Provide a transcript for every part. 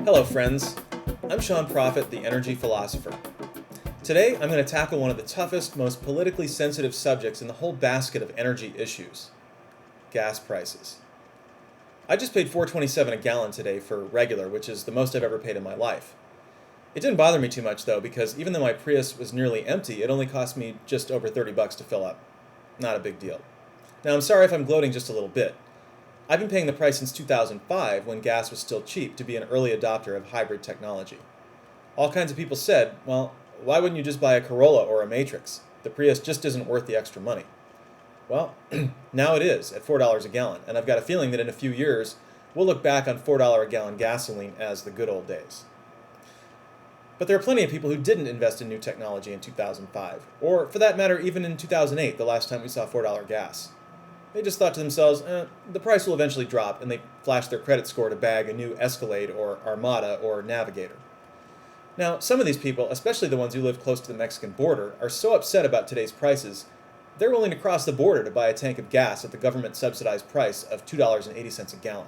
Hello, friends. I'm Sean Prophet, the energy philosopher. Today, I'm going to tackle one of the toughest, most politically sensitive subjects in the whole basket of energy issues: gas prices. I just paid $4.27 a gallon today for regular, which is the most I've ever paid in my life. It didn't bother me too much, though, because even though my Prius was nearly empty, it only cost me just over $30 to fill up. Not a big deal. Now, I'm sorry if I'm gloating just a little bit. I've been paying the price since 2005, when gas was still cheap, to be an early adopter of hybrid technology. All kinds of people said, well, why wouldn't you just buy a Corolla or a Matrix? The Prius just isn't worth the extra money. Well, now it is, at $4 a gallon, and I've got a feeling that in a few years, we'll look back on $4 a gallon gasoline as the good old days. But there are plenty of people who didn't invest in new technology in 2005, or for that matter, even in 2008, the last time we saw $4 gas. They just thought to themselves, the price will eventually drop, and they flashed their credit score to bag a new Escalade or Armada or Navigator. Now, some of these people, especially the ones who live close to the Mexican border, are so upset about today's prices, they're willing to cross the border to buy a tank of gas at the government-subsidized price of $2.80 a gallon.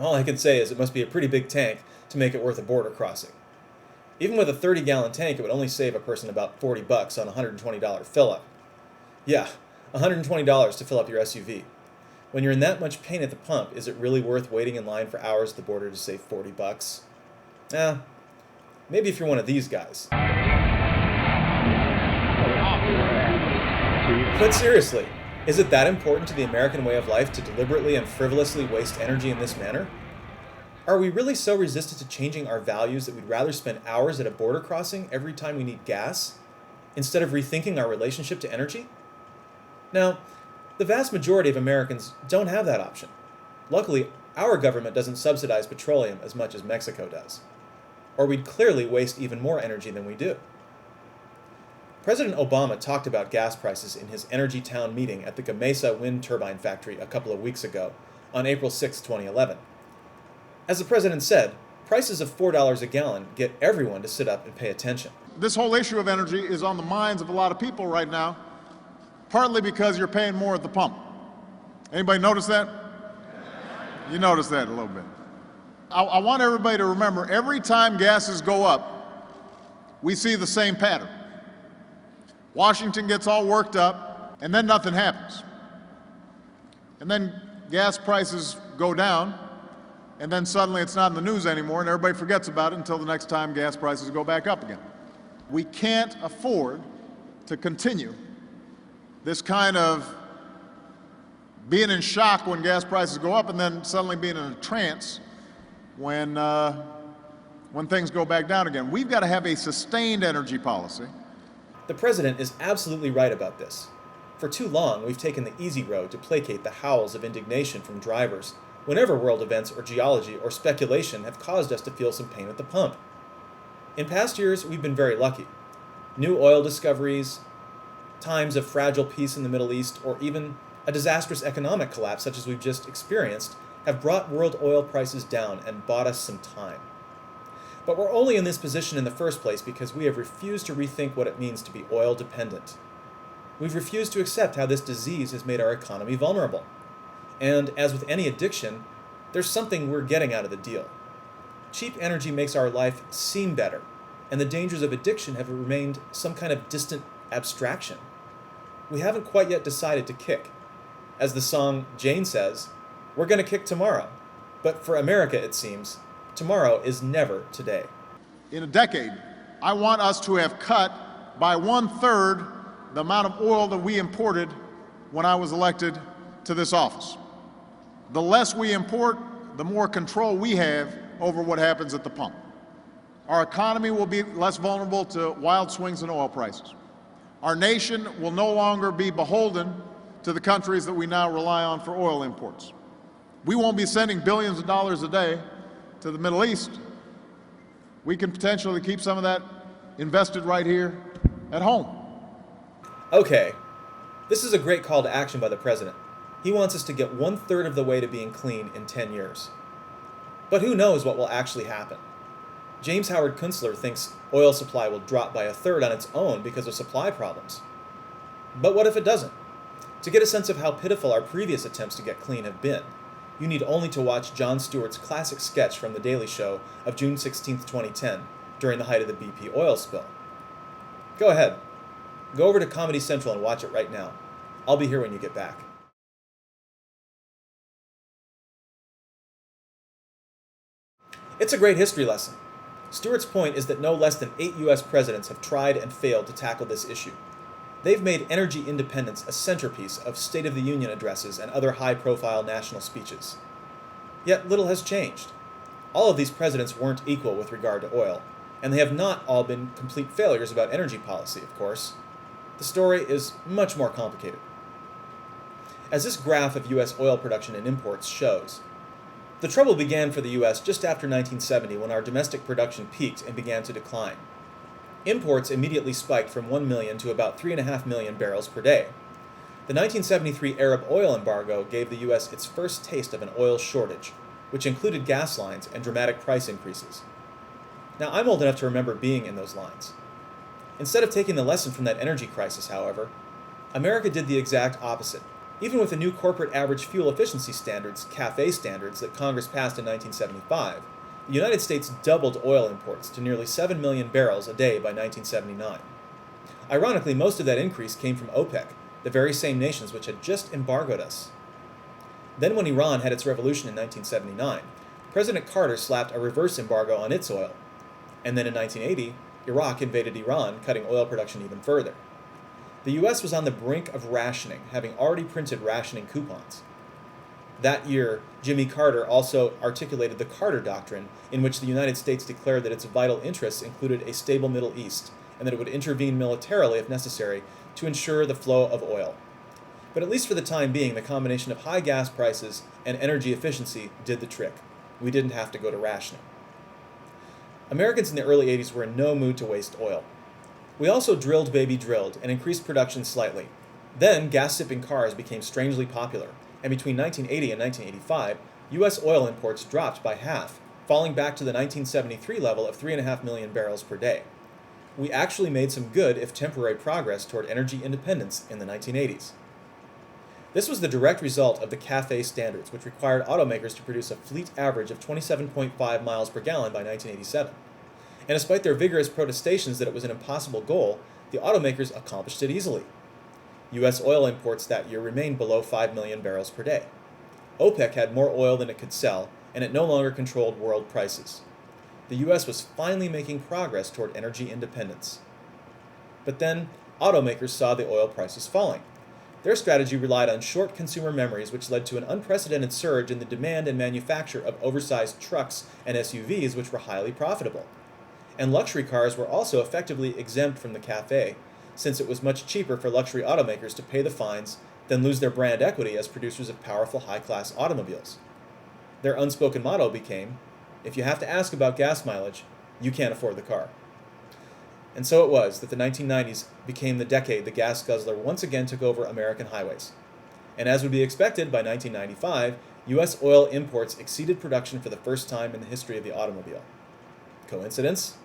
All I can say is it must be a pretty big tank to make it worth a border crossing. Even with a 30-gallon tank, it would only save a person about $40 on a $120 fill-up. Yeah, $120 to fill up your SUV. When you're in that much pain at the pump, is it really worth waiting in line for hours at the border to save $40? Maybe if you're one of these guys. But seriously, is it that important to the American way of life to deliberately and frivolously waste energy in this manner? Are we really so resistant to changing our values that we'd rather spend hours at a border crossing every time we need gas, instead of rethinking our relationship to energy? Now, the vast majority of Americans don't have that option. Luckily, our government doesn't subsidize petroleum as much as Mexico does, or we'd clearly waste even more energy than we do. President Obama talked about gas prices in his Energy Town meeting at the Gamesa wind turbine factory a couple of weeks ago, on April 6, 2011. As the president said, prices of $4 a gallon get everyone to sit up and pay attention. This whole issue of energy is on the minds of a lot of people right now, partly because you're paying more at the pump. Anybody notice that? You notice that a little bit. I want everybody to remember, every time gases go up, we see the same pattern. Washington gets all worked up, and then nothing happens. And then gas prices go down, and then suddenly it's not in the news anymore, and everybody forgets about it until the next time gas prices go back up again. We can't afford to continue this kind of being in shock when gas prices go up and then suddenly being in a trance when things go back down again. We've got to have a sustained energy policy. The president is absolutely right about this. For too long, we've taken the easy road to placate the howls of indignation from drivers whenever world events or geology or speculation have caused us to feel some pain at the pump. In past years, we've been very lucky. New oil discoveries, times of fragile peace in the Middle East, or even a disastrous economic collapse such as we've just experienced, have brought world oil prices down and bought us some time. But we're only in this position in the first place because we have refused to rethink what it means to be oil dependent. We've refused to accept how this disease has made our economy vulnerable. And as with any addiction, there's something we're getting out of the deal. Cheap energy makes our life seem better, and the dangers of addiction have remained some kind of distant abstraction. We haven't quite yet decided to kick. As the song Jane says, we're going to kick tomorrow. But for America, it seems, tomorrow is never today. In a decade, I want us to have cut by 1/3 the amount of oil that we imported when I was elected to this office. The less we import, the more control we have over what happens at the pump. Our economy will be less vulnerable to wild swings in oil prices. Our nation will no longer be beholden to the countries that we now rely on for oil imports. We won't be sending billions of dollars a day to the Middle East. We can potentially keep some of that invested right here at home. Okay, this is a great call to action by the president. He wants us to get 1/3 of the way to being clean in 10 years. But who knows what will actually happen? James Howard Kunstler thinks oil supply will drop by 1/3 on its own because of supply problems. But what if it doesn't? To get a sense of how pitiful our previous attempts to get clean have been, you need only to watch Jon Stewart's classic sketch from The Daily Show of June 16, 2010, during the height of the BP oil spill. Go ahead. Go over to Comedy Central and watch it right now. I'll be here when you get back. It's a great history lesson. Stewart's point is that no less than 8 U.S. presidents have tried and failed to tackle this issue. They've made energy independence a centerpiece of State of the Union addresses and other high-profile national speeches. Yet little has changed. All of these presidents weren't equal with regard to oil, and they have not all been complete failures about energy policy, of course. The story is much more complicated. As this graph of U.S. oil production and imports shows, the trouble began for the U.S. just after 1970 when our domestic production peaked and began to decline. Imports immediately spiked from 1 million to about 3.5 million barrels per day. The 1973 Arab oil embargo gave the U.S. its first taste of an oil shortage, which included gas lines and dramatic price increases. Now, I'm old enough to remember being in those lines. Instead of taking the lesson from that energy crisis, however, America did the exact opposite. Even with the new corporate average fuel efficiency standards, CAFE standards, that Congress passed in 1975, the United States doubled oil imports to nearly 7 million barrels a day by 1979. Ironically, most of that increase came from OPEC, the very same nations which had just embargoed us. Then when Iran had its revolution in 1979, President Carter slapped a reverse embargo on its oil. And then in 1980, Iraq invaded Iran, cutting oil production even further. The U.S. was on the brink of rationing, having already printed rationing coupons. That year, Jimmy Carter also articulated the Carter Doctrine, in which the United States declared that its vital interests included a stable Middle East, and that it would intervene militarily if necessary to ensure the flow of oil. But at least for the time being, the combination of high gas prices and energy efficiency did the trick. We didn't have to go to rationing. Americans in the early 80s were in no mood to waste oil. We also drilled baby drilled and increased production slightly. Then gas-sipping cars became strangely popular, and between 1980 and 1985, U.S. oil imports dropped by half, falling back to the 1973 level of 3.5 million barrels per day. We actually made some good, if temporary, progress toward energy independence in the 1980s. This was the direct result of the CAFE standards, which required automakers to produce a fleet average of 27.5 miles per gallon by 1987. And despite their vigorous protestations that it was an impossible goal, the automakers accomplished it easily. U.S. oil imports that year remained below 5 million barrels per day. OPEC had more oil than it could sell, and it no longer controlled world prices. The U.S. was finally making progress toward energy independence. But then, automakers saw the oil prices falling. Their strategy relied on short consumer memories, which led to an unprecedented surge in the demand and manufacture of oversized trucks and SUVs, which were highly profitable. And luxury cars were also effectively exempt from the CAFE, since it was much cheaper for luxury automakers to pay the fines than lose their brand equity as producers of powerful high-class automobiles. Their unspoken motto became, if you have to ask about gas mileage, you can't afford the car. And so it was that the 1990s became the decade the gas guzzler once again took over American highways. And as would be expected, by 1995, U.S. oil imports exceeded production for the first time in the history of the automobile. Coincidence?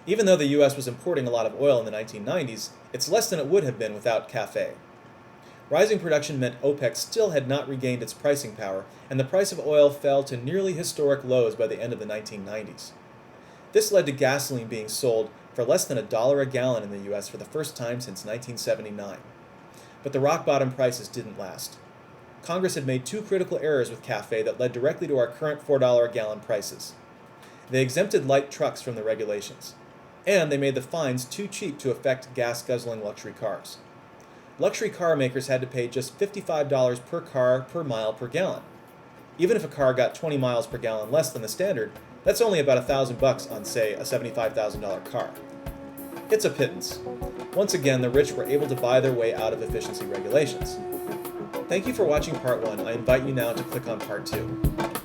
Even though the U.S. was importing a lot of oil in the 1990s, it's less than it would have been without CAFE. Rising production meant OPEC still had not regained its pricing power, and the price of oil fell to nearly historic lows by the end of the 1990s. This led to gasoline being sold for less than $1 a gallon in the U.S. for the first time since 1979. But the rock-bottom prices didn't last. Congress had made two critical errors with CAFE that led directly to our current $4 a gallon prices. They exempted light trucks from the regulations, and they made the fines too cheap to affect gas-guzzling luxury cars. Luxury car makers had to pay just $55 per car per mile per gallon. Even if a car got 20 miles per gallon less than the standard, that's only about $1,000 on, say, a $75,000 car. It's a pittance. Once again, the rich were able to buy their way out of efficiency regulations. Thank you for watching Part 1. I invite you now to click on Part 2.